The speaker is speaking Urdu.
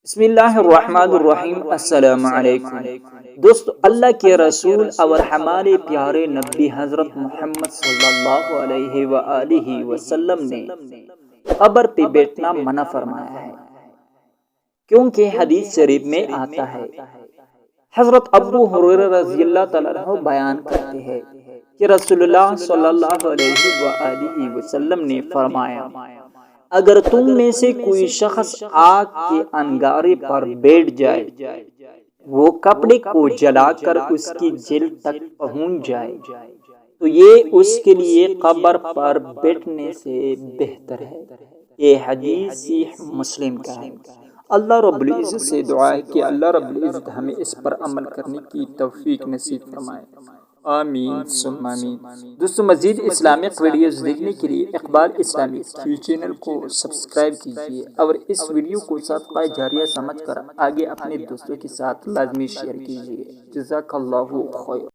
بسم اللہ الرحمن الرحیم۔ السلام علیکم دوستو، اللہ کے رسول اور ہمارے پیارے نبی حضرت محمد صلی اللہ علیہ وآلہ وسلم نے قبر پہ بیٹھنا منع فرمایا ہے، کیونکہ حدیث شریف میں آتا ہے، حضرت ابو ہریرہ رضی اللہ تعالیٰ عنہ بیان کرتے ہیں کہ رسول اللہ صلی اللہ علیہ وآلہ وسلم نے فرمایا، اگر تم میں سے کوئی شخص آگ کے انگارے پر بیٹھ جائے، وہ کپڑے کو جلا کر اس کی جلد تک پہنچ جائے، تو یہ اس کے لیے قبر پر بیٹھنے سے بہتر ہے۔ یہ حدیث صحیح مسلم کا ہے۔ اللہ رب العزت سے دعا ہے کہ اللہ رب العزت ہمیں اس پر عمل کرنے کی توفیق نصیب فرمائے، آمین ثم آمین۔ دوستو، مزید اسلامک ویڈیوز دیکھنے کے لیے اقبال اسلامک چینل کو سبسکرائب کیجیے اور اس ویڈیو کو صدقہ جاریہ سمجھ کر آگے اپنے دوستوں کے ساتھ لازمی شیئر کیجیے۔ جزاک اللہ خیر۔